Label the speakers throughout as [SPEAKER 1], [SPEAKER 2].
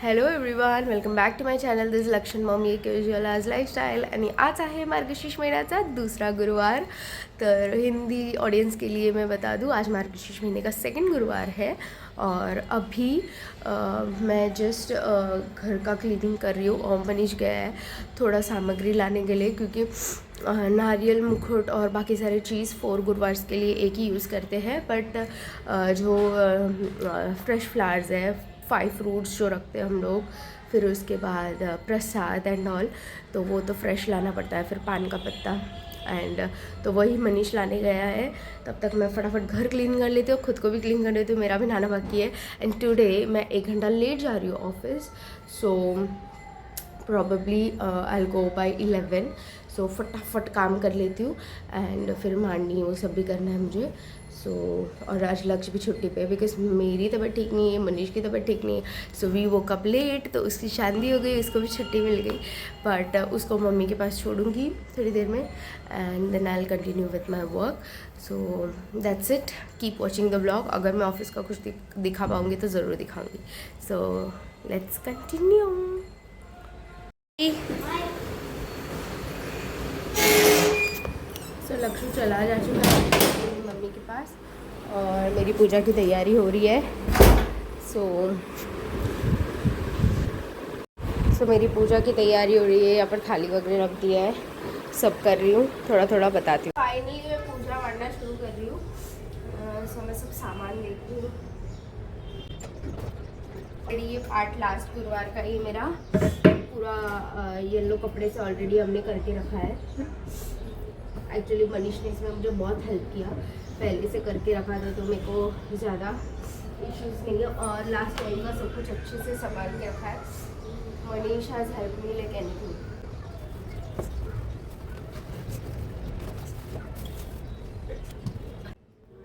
[SPEAKER 1] Hello everyone, welcome back to my channel. This लक्षण mummy एक usual आज lifestyle. आणि आज आहे मार्गशीर्ष महिन्याचा दूसरा गुरुवार. तर हिंदी ऑडियंस के लिए मैं बता दूँ, आज मार्गशीर्ष महीने का सेकंड गुरुवार है. और अभी मैं जस्ट घर का क्लीनिंग कर रही हूँ. और मनीष गया है थोड़ा सामग्री लाने के लिए, क्योंकि नारियल, मुकुट और बाकी सारी चीज़ 4 गुरुवार के लिए एक ही यूज़ करते हैं. बट जो फ्रेश फ्लावर्स है, 5 फ्रूट्स जो रखते हैं हम लोग, फिर उसके बाद प्रसाद एंड ऑल, तो वो तो फ्रेश लाना पड़ता है. फिर पान का पत्ता एंड तो वही मनीष लाने गया है. तब तक मैं फटाफट घर क्लीन कर लेती हूँ, खुद को भी क्लीन कर लेती हूँ. मेरा भी नहाना बाकी है. एंड टुडे मैं 1 घंटा लेट जा रही हूँ office, so probably I will go by 11. So फटाफट काम कर लेती हूँ एंड फिर मांडनी वो सब भी करना है मुझे. सो और आज लक्ष्य भी छुट्टी पे, बिकॉज मेरी तबीयत ठीक नहीं है, मनीष की तबीयत ठीक नहीं है. सो वी वो कब लेट, तो उसकी शादी हो गई, उसको भी छुट्टी मिल गई. बट उसको मम्मी के पास छोड़ूंगी थोड़ी देर में and then I will continue with my work. So that's it. Keep watching the blog. अगर मैं ऑफिस का कुछ दिखा पाऊँगी तो ज़रूर दिखाऊँगी. So let's continue. सो लक्ष्य चला जा चुका है मेरी मम्मी के पास और मेरी पूजा की तैयारी हो रही है. सो मेरी पूजा की तैयारी हो रही है. यहाँ पर थाली वगैरह रख दिया है, सब कर रही हूँ, थोड़ा थोड़ा बताती हूँ. फाइनली मैं पूजा करना शुरू कर रही हूँ. सो मैं सब सामान लेती हूँ. ये पार्ट लास्ट गुरुवार का ही मेरा पूरा येलो कपड़े से ऑलरेडी हमने करके रखा है. एक्चुअली मनीष ने इसमें मुझे बहुत हेल्प किया, पहले से करके रखा था, तो मेरे को ज़्यादा इश्यूज़ नहीं है. और लास्ट टाइम का सब कुछ अच्छे से संभाल के रखा है. Manish has help me like anything.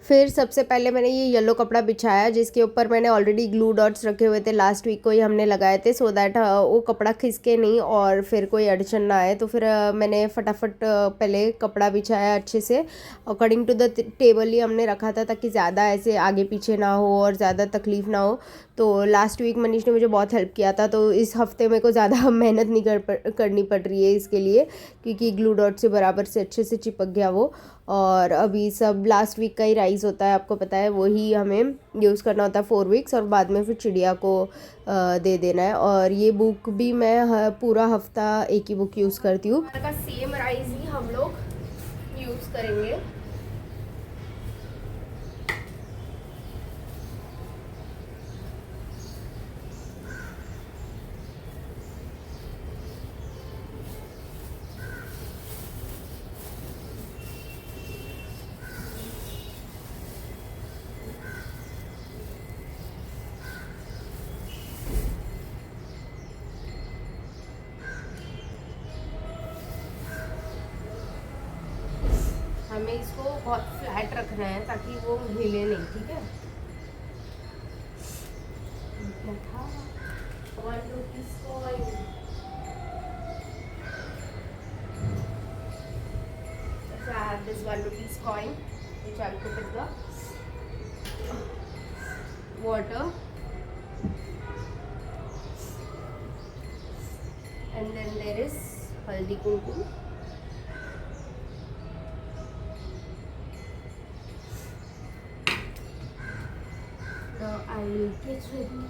[SPEAKER 1] फिर सबसे पहले मैंने ये येलो कपड़ा बिछाया, जिसके ऊपर मैंने ऑलरेडी ग्लू डॉट्स रखे हुए थे, लास्ट वीक को ही हमने लगाए थे, सो दैट वो कपड़ा खिसके नहीं और फिर कोई अड़चन ना आए. तो फिर मैंने फटाफट पहले कपड़ा बिछाया अच्छे से, अकॉर्डिंग टू द टेबल ही हमने रखा था, ताकि ज़्यादा ऐसे आगे पीछे ना हो और ज़्यादा तकलीफ़ ना हो. तो लास्ट वीक मनीष ने मुझे बहुत हेल्प किया था, तो इस हफ्ते मेरे को ज़्यादा मेहनत नहीं करनी पड़ रही है इसके लिए, क्योंकि ग्लू डॉट से बराबर से अच्छे से चिपक गया वो. और अभी सब लास्ट वीक का ही राइस होता है, आपको पता है, वही हमें यूज़ करना होता है 4 वीक्स, और बाद में फिर चिड़िया को दे देना है. और ये बुक भी मैं पूरा हफ्ता एक ही बुक यूज़ करती हूँ. का सेम राइस ही हम लोग यूज़ करेंगे. हमें इसको बहुत फ्लैट रखना है ताकि वो हिले नहीं, ठीक है. I have this 1 rupees coin which I'll put in the water, and then there is haldi kumkum. I will get ready.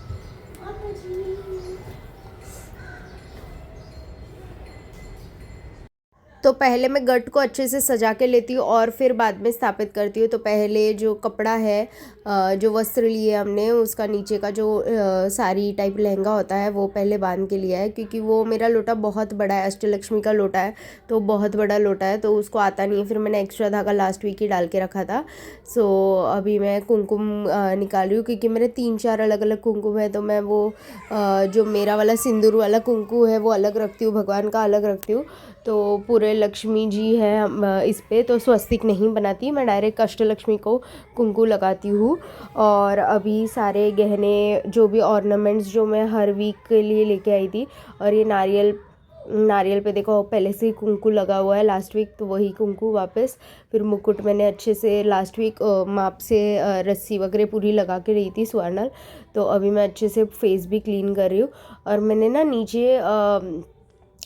[SPEAKER 1] तो पहले मैं गट को अच्छे से सजा के लेती हूँ और फिर बाद में स्थापित करती हूँ. तो पहले जो कपड़ा है, जो वस्त्र लिए हमने, उसका नीचे का जो साड़ी टाइप लहंगा होता है, वो पहले बांध के लिया है, क्योंकि वो मेरा लोटा बहुत बड़ा है, अष्टलक्ष्मी का लोटा है, तो बहुत बड़ा लोटा है, तो उसको आता नहीं है. फिर मैंने एक्स्ट्रा धागा लास्ट वीक ही डाल के रखा था. सो अभी मैं कुमकुम निकाल रही हूँ, क्योंकि मेरे 3-4 अलग अलग कुमकुम है. तो मैं वो जो मेरा वाला सिंदूर वाला कुमकुम है वो अलग रखती हूँ, भगवान का अलग रखती हूँ. तो पूरे लक्ष्मी जी हैं इस पे, तो स्वस्तिक नहीं बनाती, मैं डायरेक्ट अष्टलक्ष्मी को कुमकुम लगाती हूँ. और अभी सारे गहने, जो भी ऑर्नामेंट्स जो मैं हर वीक के लिए लेके आई थी, और ये नारियल नारियल पे देखो पहले से ही कुंकू लगा हुआ है लास्ट वीक, तो वही कुंकू वापस। फिर मुकुट मैंने अच्छे से लास्ट वीक माप से रस्सी वगैरह पूरी लगा के रही थी स्वर्णल, तो अभी मैं अच्छे से फेस भी क्लीन कर रही हूँ। और मैंने ना नीचे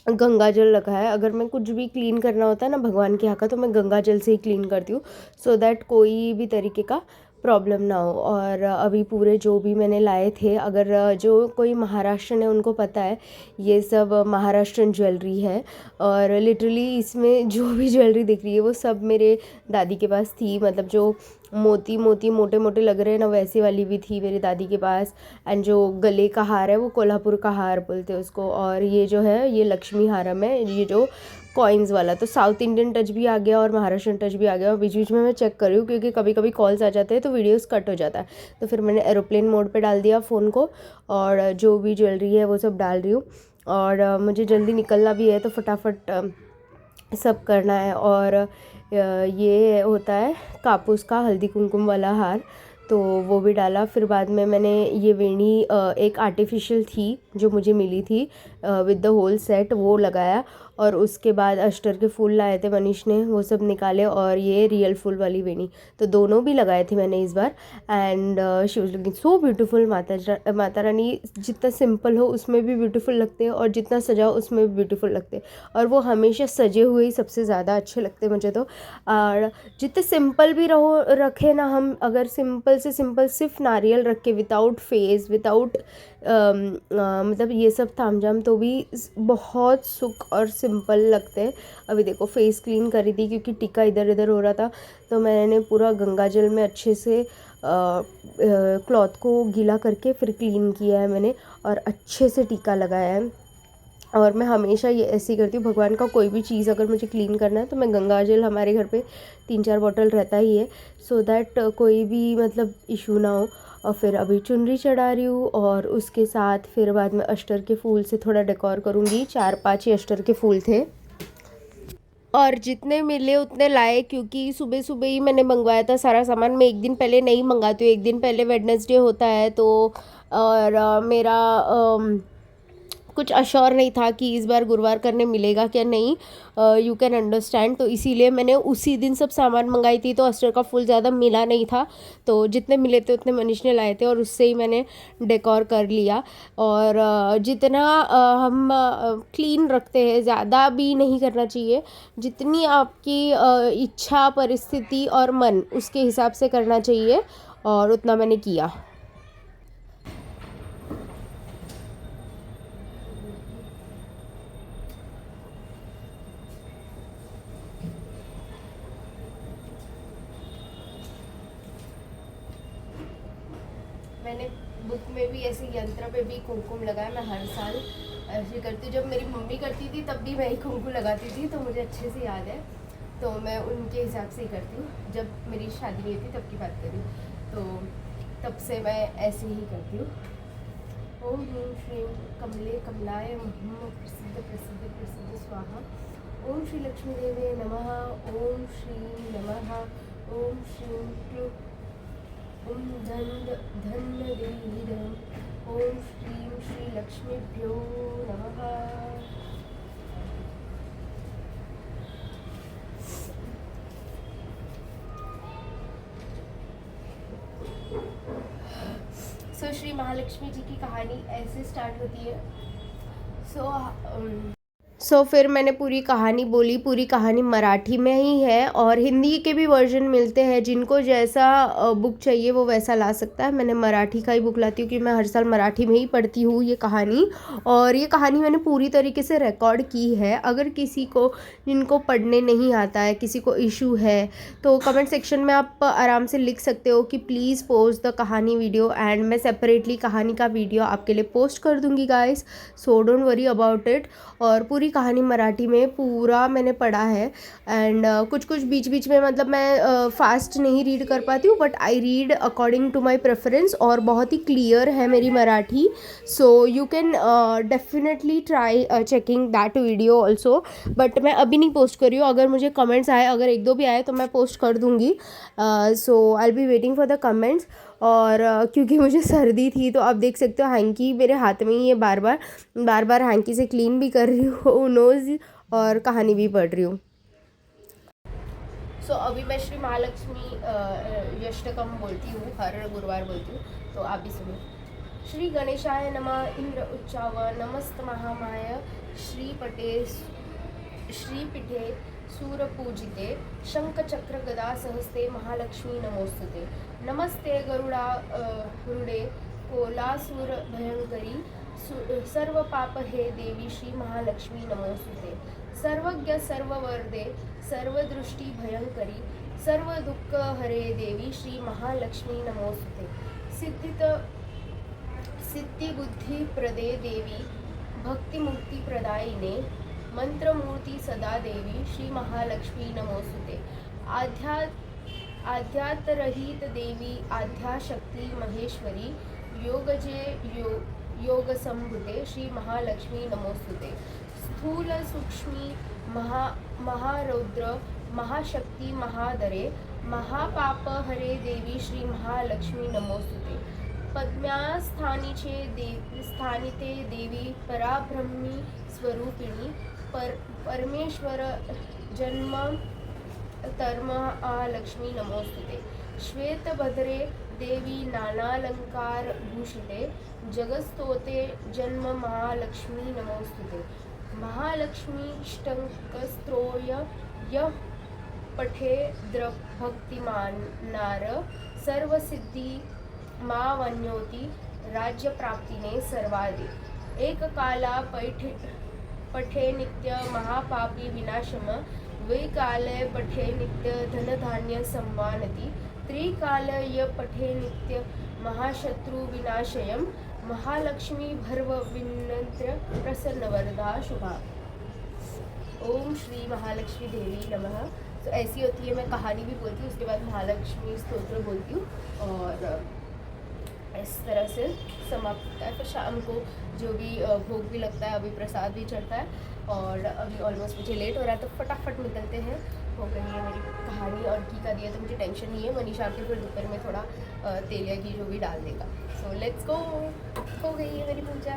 [SPEAKER 1] गंगा जल रखा है। अगर मैं कुछ भी क्लीन करना होता है ना भगवान के यहाँ का, तो मैं गंगा जल से ही क्लीन करती हूँ, सो दैट कोई भी तरीके का प्रॉब्लम ना हो। और अभी पूरे जो भी मैंने लाए थे, अगर जो कोई महाराष्ट्रन है उनको पता है ये सब महाराष्ट्रन ज्वेलरी है, और लिटरली इसमें जो भी ज्वेलरी दिख रही है वो सब मेरे दादी के पास थी। मतलब जो मोती मोती मोटे मोटे लग रहे हैं ना, वैसी वाली भी थी मेरी दादी के पास। एंड जो गले का हार है वो कोल्हापुर का हार बोलते हैं उसको, और ये जो है ये लक्ष्मी हारम है, ये जो कॉइन्स वाला। तो साउथ इंडियन टच भी आ गया और महाराष्ट्रन टच भी आ गया। और बीच बीच में मैं चेक कर रही हूँ क्योंकि कभी कभी कॉल्स आ जाते हैं तो वीडियोस कट हो जाता है, तो फिर मैंने एरोप्लेन मोड पे डाल दिया फ़ोन को, और जो भी ज्वेलरी है वो सब डाल रही हूँ। और मुझे जल्दी निकलना भी है तो फटाफट सब करना है। और ये होता है कापूस का हल्दी कुमकुम वाला हार, तो वो भी डाला। फिर बाद में मैंने ये वेणी एक आर्टिफिशियल थी जो मुझे मिली थी विद द होल सेट, वो लगाया। और उसके बाद अस्टर के फूल लाए थे मनीष ने, वो सब निकाले, और ये रियल फूल वाली वेणी, तो दोनों भी लगाए थे मैंने इस बार। And she was looking so beautiful. Mata Rani जितना सिंपल हो उसमें भी ब्यूटीफुल लगते हैं, और जितना सजा हो उसमें भी ब्यूटीफुल लगते हैं, और वो हमेशा सजे हुए ही सबसे ज़्यादा अच्छे लगते हैं मुझे तो। और जितने सिंपल भी रखे ना हम, अगर सिंपल से सिंपल सिर्फ नारियल रख के विदाउट फेस विदाउट मतलब ये सब तामझाम, तो भी बहुत सुख और सिंपल लगते हैं। अभी देखो फेस क्लीन करी थी क्योंकि टीका इधर इधर हो रहा था, तो मैंने पूरा गंगा जल में अच्छे से क्लॉथ को गीला करके फिर क्लीन किया है मैंने, और अच्छे से टीका लगाया है। और मैं हमेशा ये ऐसे ही करती हूँ, भगवान का कोई भी चीज़ अगर मुझे क्लीन करना है तो मैं गंगा जल, हमारे घर पे 3-4 बॉटल रहता ही है, सो दैट कोई भी मतलब इशू ना हो। और फिर अभी चुनरी चढ़ा रही हूँ, और उसके साथ फिर बाद में अस्टर के फूल से थोड़ा डेकोर करूँगी। 4-5 ही अस्टर के फूल थे, और जितने मिले उतने लाए, क्योंकि सुबह सुबह ही मैंने मंगवाया था सारा सामान। मैं एक दिन पहले नहीं मंगाती हूँ, एक दिन पहले वेडनेसडे होता है तो। और मेरा कुछ अश्योर नहीं था कि इस बार गुरुवार करने मिलेगा क्या नहीं, यू कैन अंडरस्टैंड। तो इसीलिए मैंने उसी दिन सब सामान मंगाई थी, तो अस्टर का फूल ज़्यादा मिला नहीं था, तो जितने मिले थे उतने मनीष ने लाए थे, और उससे ही मैंने डेकोर कर लिया। और जितना हम क्लीन रखते हैं, ज़्यादा भी नहीं करना चाहिए, जितनी आपकी इच्छा, परिस्थिति और मन उसके हिसाब से करना चाहिए, और उतना मैंने किया। मैंने बुक में भी ऐसे यंत्र पे भी कुमकुम लगाया। मैं हर साल ऐसे करती हूँ, जब मेरी मम्मी करती थी तब भी मैं ही कुमकुम लगाती थी, तो मुझे अच्छे से याद है, तो मैं उनके हिसाब से ही करती हूँ। जब मेरी शादी नहीं थी तब की बात करी, तो तब से मैं ऐसे ही करती हूँ। ओम ह्रीं श्रीं कमले कमलाय प्रसिद्ध प्रसिद्ध प्रसिद्ध स्वाहा। ओम श्री लक्ष्मी देवे नमः। ओम श्री नमः। ओम श्रीं क्लू ओम धन देवी। ओम श्रीं श्री लक्ष्मीभ्यो नमः। सो श्री महालक्ष्मी जी की कहानी ऐसे स्टार्ट होती है। सो फिर मैंने पूरी कहानी बोली। पूरी कहानी मराठी में ही है, और हिंदी के भी वर्जन मिलते हैं, जिनको जैसा बुक चाहिए वो वैसा ला सकता है। मैंने मराठी का ही बुक लाती हूँ क्योंकि मैं हर साल मराठी में ही पढ़ती हूँ ये कहानी, और ये कहानी मैंने पूरी तरीके से रिकॉर्ड की है। अगर किसी को, जिनको पढ़ने नहीं आता है, किसी को इशू है, तो कमेंट सेक्शन में आप आराम से लिख सकते हो कि प्लीज़ पोस्ट द कहानी वीडियो, एंड मैं सेपरेटली कहानी का वीडियो आपके लिए पोस्ट कर दूँगी guys, so don't worry about it. और पूरी कहानी मराठी में पूरा मैंने पढ़ा है, एंड कुछ कुछ बीच बीच में मतलब मैं फास्ट नहीं रीड कर पाती हूँ, but I read according to my preference, और बहुत ही क्लियर है मेरी Marathi, so you can definitely try checking that video also. But मैं अभी नहीं पोस्ट कर रही हूँ, अगर मुझे कमेंट्स आए, अगर 1-2 भी आए तो मैं पोस्ट कर दूँगी, so I will be waiting for the comments. और क्योंकि मुझे सर्दी थी तो आप देख सकते हो हैंकी मेरे हाथ में ही है, बार बार हैंकी से क्लीन भी कर रही हूँ नोज़ और कहानी भी पढ़ रही हूँ। सो अभी मैं श्री महालक्ष्मी यष्टकम बोलती हूँ, हर गुरुवार बोलती हूँ, तो आप भी सुनो। श्री गणेशाय नमः इंद्र उच्चाव नमस्त महामाय श्रीपीठे सूरपूजिते शंखचक्र गदा सहस्ते महालक्ष्मी नमोस्तुते। नमस्ते गरुड़े कोलासुर भयंकरी सर्व पाप हे देवी श्री महालक्ष्मी नमोस्तुते। सर्वज्ञ सर्ववरदे सर्वदृष्टि भयंकरी सर्व दुःख हरे देवी श्री महालक्ष्मी नमोस्तुते। सिद्धि बुद्धि प्रदे देवी भक्ति मुक्ति प्रदायिने मंत्रमूर्ति सदा देवी श्री महालक्ष्मी नमोस्तुते। आध्यात्मरहित देवी आध्याशक्ति महेश्वरी योग संभुते श्री महालक्ष्मी नमोस्तुते। स्थूल सूक्ष्मी महारौद्र महाशक्ति महादरे महापाप हरे देवी श्री महालक्ष्मी नमोस्तुते। स्थानिते देवी पराब्रह्मी स्वरूपिणी परमेश्वर जन्म तर्म लक्ष्मी नमोस्तुते। श्वेतभद्रे देवी नानालंकार भूषिते जगस्तोते जन्म महालक्ष्मी नमोस्तुते। महालक्ष्मी ष्टकस्त्रोय यः पठे भक्तिमानार सर्वसिद्धि मावन्योति राज्य प्राप्तिने सर्वादि। एक काला पठे नित्य महापापी विनाशम द्विकाले पठे नित्य धन धान्य संवानति त्रिकालय पठे नित्य महाशत्रु विनाशयम महालक्ष्मी भर्व विनंत्र प्रसन्न वरदा शुभा। ओम श्री महालक्ष्मी देवी नमः। तो ऐसी होती है, मैं कहानी भी बोलती हूँ, उसके बाद महालक्ष्मी स्तोत्र बोलती हूँ और इस तरह से समाप्त होता है। फिर शाम को जो भी भोग भी लगता है, अभी प्रसाद भी चढ़ता है और अभी ऑलमोस्ट मुझे लेट हो रहा है तो फटाफट निकलते हैं। हो गई है मेरी कहानी और घी का दिया तो मुझे टेंशन नहीं है, मनीषा के फिर दोपहर में थोड़ा तेल या घी जो भी डाल देगा। So let's go. हो गई है मेरी पूजा।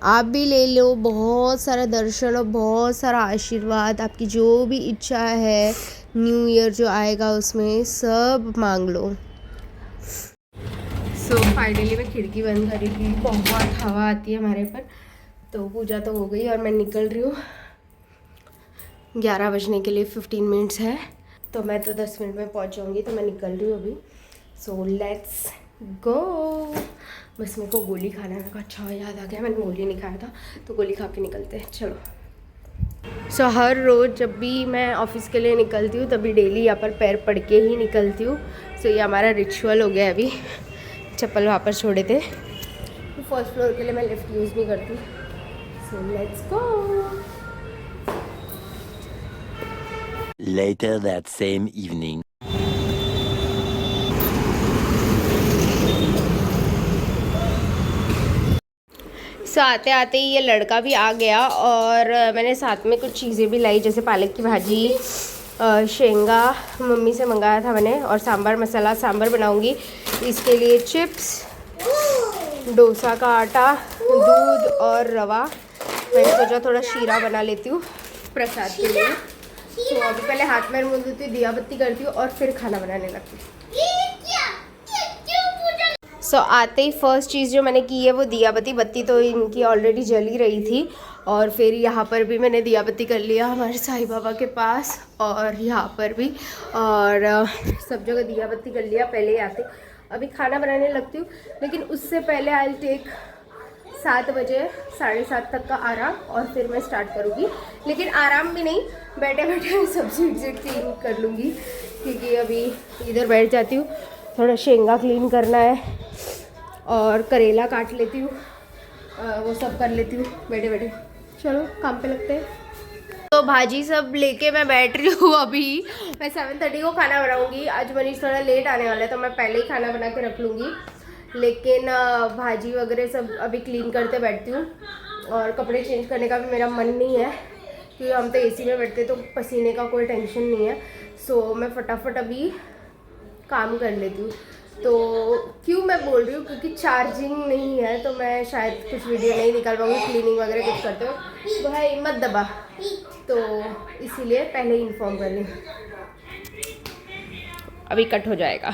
[SPEAKER 1] आप भी ले लो बहुत सारा दर्शन और बहुत सारा आशीर्वाद, आपकी जो भी इच्छा है न्यू ईयर जो आएगा उसमें सब मांग लो। सो फाइनली मैं खिड़की बंद करी थी, बहुत हवा आती है हमारे पर। तो पूजा तो हो गई और मैं निकल रही हूँ। 11 बजने के लिए 15 मिनट्स है, तो मैं तो 10 मिनट में पहुँच जाऊँगी, तो मैं निकल रही हूँ अभी। So let's go. बस मेरे को गोली खाना है। मेरे को अच्छा याद आ गया, मैंने गोली नहीं खाया था, तो गोली खा के निकलते हैं। चलो। सो हर रोज़ जब भी मैं ऑफिस के लिए निकलती हूँ तभी डेली यहाँ पर पैर पड़ के ही निकलती हूँ। सो ये हमारा रिचुअल हो गया। अभी चप्पल वहाँ पर छोड़े थे, तो फर्स्ट फ्लोर के लिए मैं लिफ्ट यूज़ नहीं करती। So let's go.
[SPEAKER 2] Later that same evening.
[SPEAKER 1] सो आते आते ही ये लड़का भी आ गया और मैंने साथ में कुछ चीज़ें भी लाई, जैसे पालक की भाजी, शेंगा मम्मी से मंगाया था मैंने, और सांभर मसाला। सांभर बनाऊंगी, इसके लिए चिप्स, डोसा का आटा, दूध और रवा। मैंने सोचा थोड़ा शीरा बना लेती हूँ प्रसाद के लिए। तो अभी पहले हाथ में मुँह धोती हूँ, दिया बत्ती करती हूँ और फिर खाना बनाने लगती हूँ। सो आते ही फर्स्ट चीज़ जो मैंने की है वो दिया बत्ती तो इनकी ऑलरेडी जल ही रही थी, और फिर यहाँ पर भी मैंने दिया बत्ती कर लिया हमारे साईं बाबा के पास, और यहाँ पर भी, और सब जगह दिया बत्ती कर लिया पहले ही आते। अभी खाना बनाने लगती हूँ, लेकिन उससे पहले आई टेक 7 बजे 7:30 तक का आराम, और फिर मैं स्टार्ट करूँगी। लेकिन आराम भी नहीं, बैठे बैठे सब्जी क्लीन कर लूँगी, क्योंकि अभी इधर बैठ जाती हूँ। थोड़ा शेंगा क्लीन करना है और करेला काट लेती हूँ, वो सब कर लेती हूँ बैठे बैठे। चलो काम पे लगते हैं। तो भाजी सब लेके मैं बैठ रही हूँ। अभी मैं 7:30 को खाना बनाऊँगी। आज मनीष थोड़ा लेट आने वाला है, तो मैं पहले ही खाना बना के रख लूँगी। लेकिन भाजी वगैरह सब अभी क्लीन करते बैठती हूँ, और कपड़े चेंज करने का भी मेरा मन नहीं है, क्योंकि हम तो एसी में बैठते तो पसीने का कोई टेंशन नहीं है। सो मैं फटाफट अभी काम कर लेती हूँ। तो क्यों मैं बोल रही हूँ, क्योंकि चार्जिंग नहीं है तो मैं शायद कुछ वीडियो नहीं निकाल पाऊँगी, क्लीनिंग वगैरह कुछ करते हो। भाई मत दबा, तो इसीलिए पहले ही इन्फॉर्म कर ली, अभी कट हो जाएगा।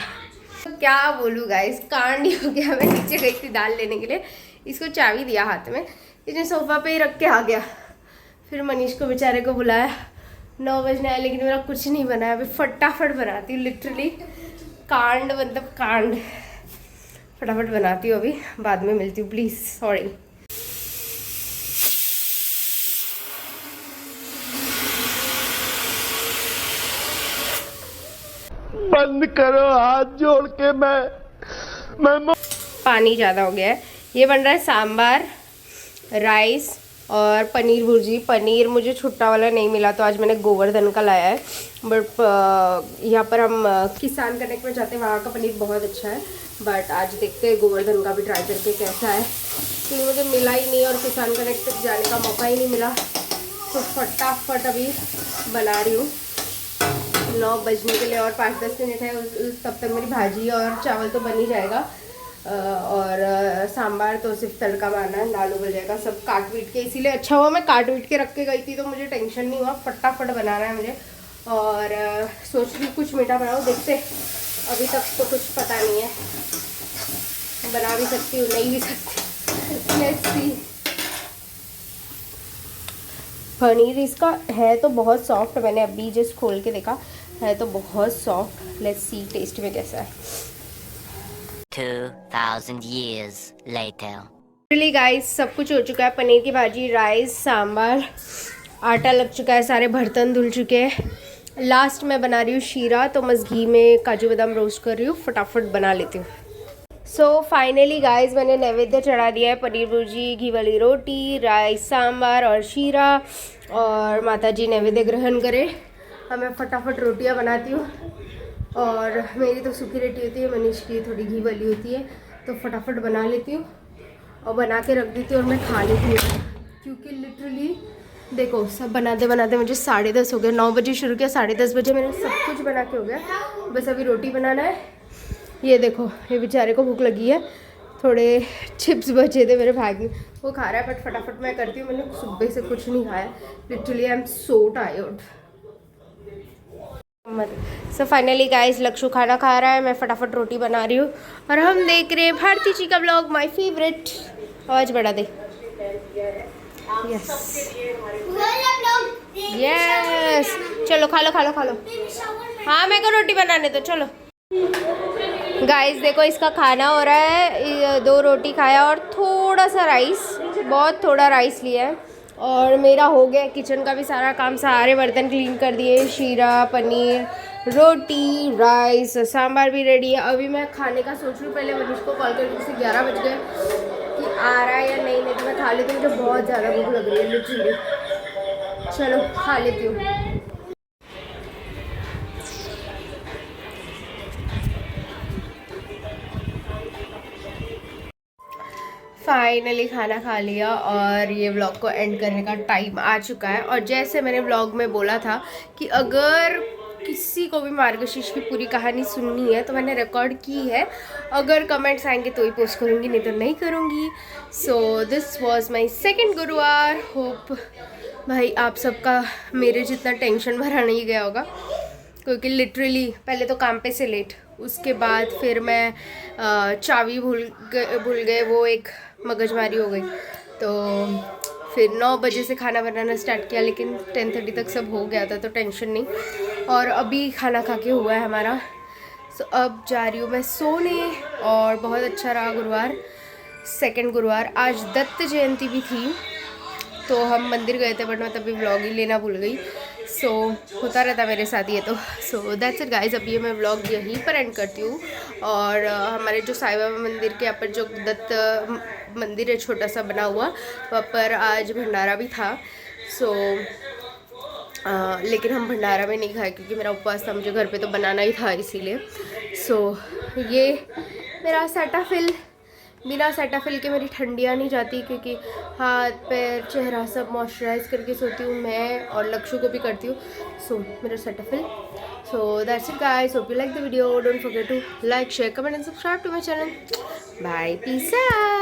[SPEAKER 1] तो क्या बोलूँ गाइस, कांड ही हो गया। मैं नीचे गई थी दाल लेने के लिए, इसको चाबी दिया हाथ में, इसने सोफ़ा पे ही रख के आ गया। फिर मनीष को बेचारे को बुलाया, 9 बजने आए, लेकिन मेरा कुछ नहीं बना है। अभी फटाफट बनाती हूँ, लिटरली कांड मतलब कांड, फटाफट बनाती हूँ, अभी बाद में मिलती हूँ, प्लीज़ सॉरी।
[SPEAKER 3] बंद करो हाथ जोड़ के, मैं
[SPEAKER 1] पानी ज़्यादा हो गया है। ये बन रहा है सांबार, राइस और पनीर भुर्जी। पनीर मुझे छुट्टा वाला नहीं मिला तो आज मैंने गोवर्धन का लाया है, बट यहाँ पर हम किसान कनेक्ट में जाते हैं, वहाँ का पनीर बहुत अच्छा है। बट आज देखते हैं गोवर्धन का भी ट्राई करके कैसा है, क्योंकि मुझे मिला ही नहीं और किसान कनेक्ट तक जाने का मौका ही नहीं मिला। तो फटाफट अभी बना रही हूँ। 9 बजने के लिए और 5-10 मिनट है, तब तक मेरी भाजी और चावल तो बन ही जाएगा। और सांबार तो सिर्फ तड़का मारना है, दाल उबल जाएगा, सब काट पीट के। इसीलिए अच्छा हुआ मैं काट पीट के रख के गई थी, तो मुझे टेंशन नहीं हुआ। फटाफट बनाना है मुझे, और सोच रही कुछ मीठा बनाऊँ, देखते, अभी तक तो कुछ पता नहीं है, बना भी सकती हूँ नहीं भी सकती, लेट्स सी। पनीर इसका है तो बहुत सॉफ्ट, मैंने अभी जस्ट खोल के देखा है तो बहुत सॉफ्ट। लेट्स सी टेस्ट में कैसा है।
[SPEAKER 2] 2000 years later.
[SPEAKER 1] एक्चुअली गाइस सब कुछ हो चुका है, पनीर की भाजी, राइस, सांबार, आटा लग चुका है, सारे बर्तन धुल चुके हैं। लास्ट में बना रही हूँ शीरा, तो मैं घी में काजू बादाम रोस्ट कर रही हूँ, फटाफट बना लेती हूँ। सो फाइनली गाइस मैंने नैवेद्य चढ़ा दिया है, पनीर भुर्जी, घी वाली रोटी, राइस, सांबार और शीरा, और माता जी नैवेद्य ग्रहण करें। अब मैं फटाफट रोटियाँ बनाती हूँ, और मेरी तो सूखी रोटी होती है, मनीष की थोड़ी घी वाली होती है, तो फटाफट बना लेती हूँ और बना के रख देती हूँ और मैं खा लेती हूँ। क्योंकि लिटरली देखो सब बनाते बनाते मुझे 10:30 हो गया। 9 बजे शुरू किया, 10:30 बजे मेरा सब कुछ बना के हो गया, बस अभी रोटी बनाना है। ये देखो ये बेचारे को भूख लगी है, थोड़े चिप्स बचे थे मेरे भाई में, वो खा रहा है, बट फटाफट मैं करती हूँ। मैंने सुबह से कुछ नहीं खाया, literally I am so tired. So finally guys Lakshu खाना खा रहा है, मैं फटाफट रोटी बना रही हूँ, और हम देख रहे हैं भारती जी का ब्लॉग, माय फेवरेट। आवाज बढ़ा दे। यस यस, चलो खा लो खा लो खा लो। हाँ मेरे को रोटी बनाने दो, चलो। गाइस देखो इसका खाना हो रहा है, 2 रोटी खाया और थोड़ा सा राइस, बहुत थोड़ा राइस लिया है, और मेरा हो गया किचन का भी सारा काम, सारे बर्तन क्लीन कर दिए, शीरा, पनीर, रोटी, राइस, सांबार भी रेडी है। अभी मैं खाने का सोच रही हूँ, पहले मनीष को कॉल करके, उससे 11 बज गए कि आ रहा है या नहीं, नहीं तो मैं खा लेती हूँ, मुझे बहुत ज़्यादा भूख लग रही है लिटरली। चलो खा लेती हूँ। फाइनली खाना खा लिया और ये व्लॉग को एंड करने का टाइम आ चुका है। और जैसे मैंने व्लॉग में बोला था कि अगर किसी को भी मार्गशीर्ष की पूरी कहानी सुननी है तो मैंने रिकॉर्ड की है, अगर कमेंट्स आएंगे तो ही पोस्ट करूँगी, नहीं तो नहीं करूँगी। So this was my second गुरुवार। होप भाई आप सबका मेरे जितना टेंशन भरा नहीं गया होगा, क्योंकि लिटरली पहले तो काम पे से लेट, उसके बाद फिर मैं चाबी भूल गए, वो एक मगजमारी हो गई। तो फिर 9 बजे से खाना बनाना स्टार्ट किया, लेकिन 10:30 तक सब हो गया था, तो टेंशन नहीं। और अभी खाना खा के हुआ है हमारा। सो अब जा रही हूँ मैं सोने, और बहुत अच्छा रहा गुरुवार, सेकंड गुरुवार। आज दत्त जयंती भी थी, तो हम मंदिर गए थे, बट मैं तभी व्लॉग ही लेना भूल गई। सो होता रहता मेरे साथ ये तो। सो दैट्स इट गाइस, अब ये मैं व्लॉग यहीं पर एंड करती हूँ। और हमारे जो साईं बाबा मंदिर के यहाँ पर जो दत्त मंदिर है छोटा सा बना हुआ, वहाँ पर आज भंडारा भी था। सो लेकिन हम भंडारा में नहीं खाए क्योंकि मेरा उपवास था, मुझे घर पे तो बनाना ही था इसीलिए। सो ये मेरा सेटाफिल बिना सेटाफिल के मेरी ठंडियाँ नहीं जाती, क्योंकि हाथ पैर चेहरा सब मॉइस्चराइज करके सोती हूँ मैं, और लक्ष्य को भी करती हूँ। सो मेरा Cetaphil. So that's it guys, hope you like the video, don't forget to like share comment and subscribe to my channel. Bye, peace out.